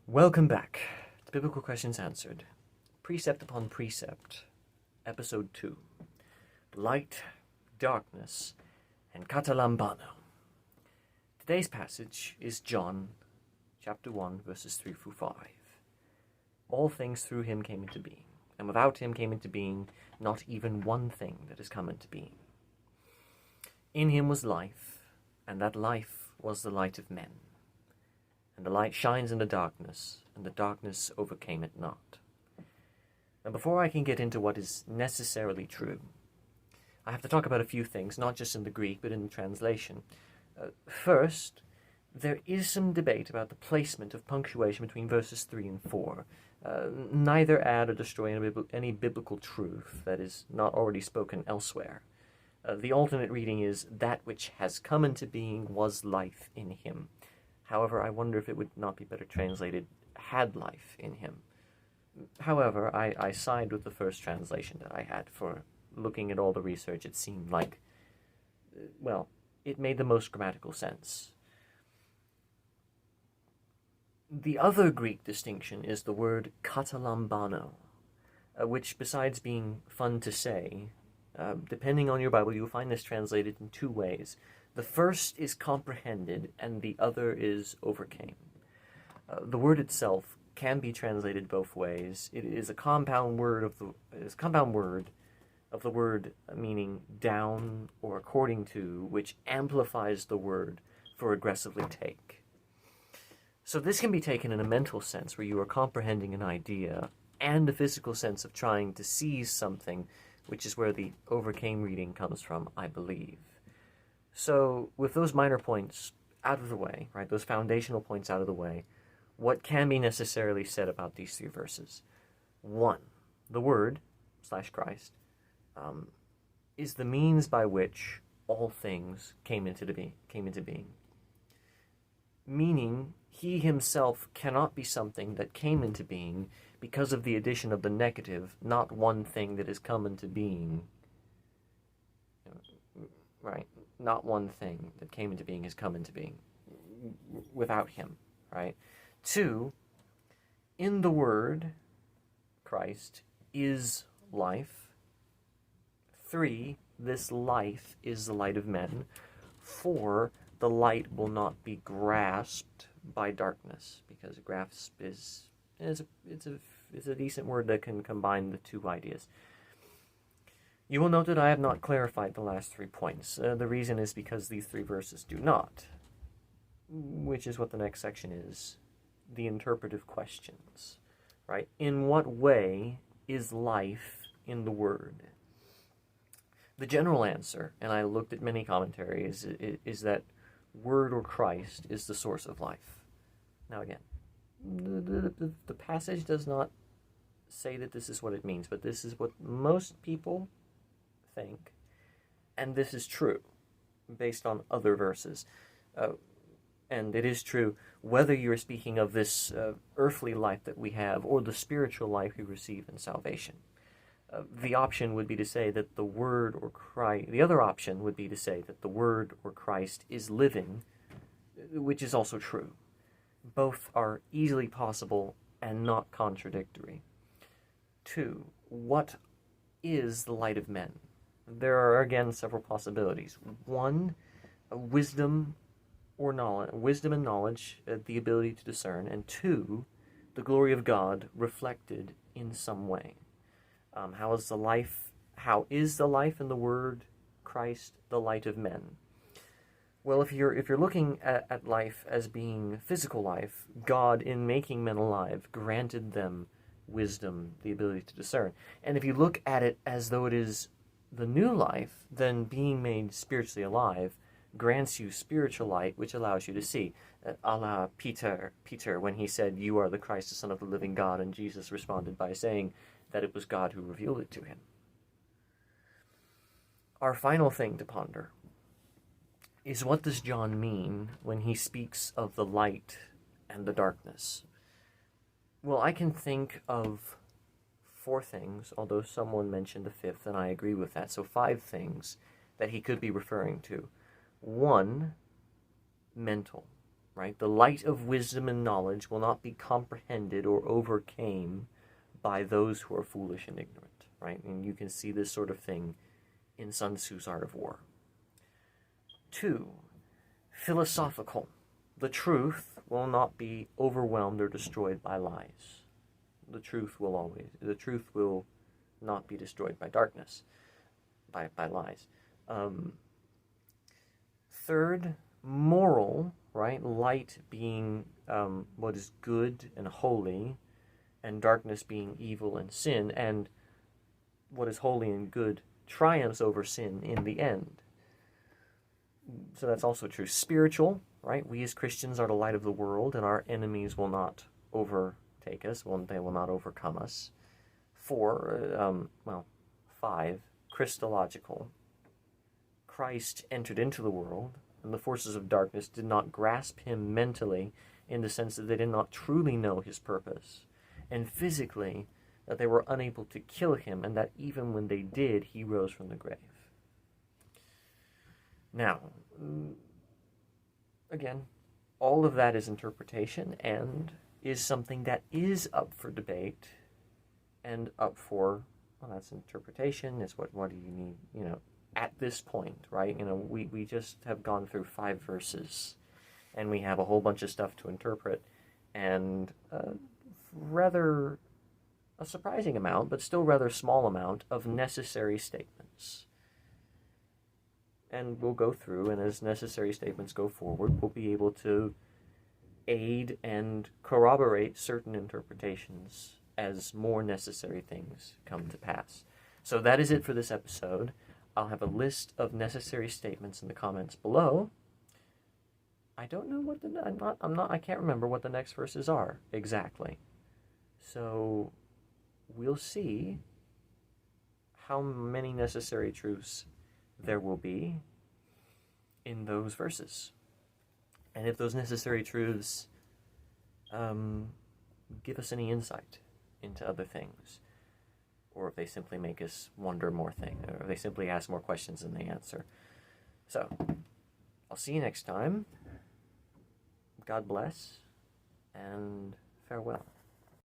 Welcome back to Biblical Questions Answered, Precept upon Precept, Episode 2, Light, Darkness, and Katalambano. Today's passage is John chapter 1, verses 3 through 5. All things through him came into being, and without him came into being not even one thing that has come into being. In him was life, and that life was the light of men. And the light shines in the darkness, and the darkness overcame it not. Now, before I can get into what is necessarily true, I have to talk about a few things, not just in the Greek, but in the translation. First, there is some debate about the placement of punctuation between verses 3 and 4. Neither add or destroy any biblical truth that is not already spoken elsewhere. The alternate reading is, that which has come into being was life in him. However, I wonder if it would not be better translated, had life in him. However, I side with the first translation that I had. For looking at all the research, it seemed like, well, it made the most grammatical sense. The other Greek distinction is the word katalambano, which, besides being fun to say, depending on your Bible, you'll find this translated in two ways. The first is comprehended, and the other is overcame. The word itself can be translated both ways. It is a compound word of the word meaning down or according to, which amplifies the word for aggressively take. So this can be taken in a mental sense, where you are comprehending an idea, and a physical sense of trying to seize something, which is where the overcame reading comes from, I believe. So, with those minor points out of the way, right, those foundational points out of the way, what can be necessarily said about these three verses? 1. The Word, / Christ, is the means by which all things came into being. Meaning, he himself cannot be something that came into being because of the addition of the negative, not one thing that has come into being. Right? Not one thing that came into being has come into being without him, right? 2, in the Word, Christ, is life. 3, this life is the light of men. 4, the light will not be grasped by darkness, because grasp is a decent word that can combine the two ideas. You will note that I have not clarified the last 3 points. The reason is because these 3 verses do not, which is what the next section is, the interpretive questions, right? In what way is life in the Word? The general answer, and I looked at many commentaries, is that Word or Christ is the source of life. Now again, the passage does not say that this is what it means, but this is what most people think, and this is true based on other verses, and it is true whether you're speaking of this earthly life that we have or the spiritual life we receive in salvation. The option would be to say that the Word or Christ, the other option would be to say that the Word or Christ is living, which is also true. Both are easily possible and not contradictory. 2, what is the light of men? There are, again, several possibilities. 1, wisdom and knowledge, the ability to discern. And 2, the glory of God reflected in some way. How is the life in the Word, Christ, the light of men? Well, if you're looking at life as being physical life, God, in making men alive, granted them wisdom, the ability to discern. And if you look at it as though it is the new life, then being made spiritually alive grants you spiritual light, which allows you to see. A la Peter, when he said, "You are the Christ, the Son of the living God," and Jesus responded by saying that it was God who revealed it to him. Our final thing to ponder is, what does John mean when he speaks of the light and the darkness? Well, I can think of 4 things, although someone mentioned a 5th, and I agree with that. So 5 things that he could be referring to. 1, mental. right? The light of wisdom and knowledge will not be comprehended or overcame by those who are foolish and ignorant, right? And you can see this sort of thing in Sun Tzu's Art of War. 2, philosophical. The truth will not be overwhelmed or destroyed by lies. The truth will not be destroyed by darkness, by lies. 3rd, moral, right? Light being what is good and holy, and darkness being evil and sin, and what is holy and good triumphs over sin in the end. So that's also true. Spiritual, right? We as Christians are the light of the world, and our enemies will not overtake us. They will not overcome us. 5, Christological. Christ entered into the world, and the forces of darkness did not grasp him mentally, in the sense that they did not truly know his purpose, and physically, that they were unable to kill him, and that even when they did, he rose from the grave. Now, again, all of that is interpretation and is something that is up for debate and up for, well, that's interpretation, is what do you need, at this point, right? We just have gone through 5 verses, and we have a whole bunch of stuff to interpret, and rather a surprising amount, but still rather small amount of necessary statements. And we'll go through, and as necessary statements go forward, we'll be able to aid and corroborate certain interpretations as more necessary things come to pass. So that is it for this episode. I'll have a list of necessary statements in the comments below. I don't know what I can't remember what the next verses are exactly. So we'll see how many necessary truths there will be in those verses. And if those necessary truths give us any insight into other things, or if they simply make us wonder more things, or if they simply ask more questions than they answer. So, I'll see you next time. God bless, and farewell.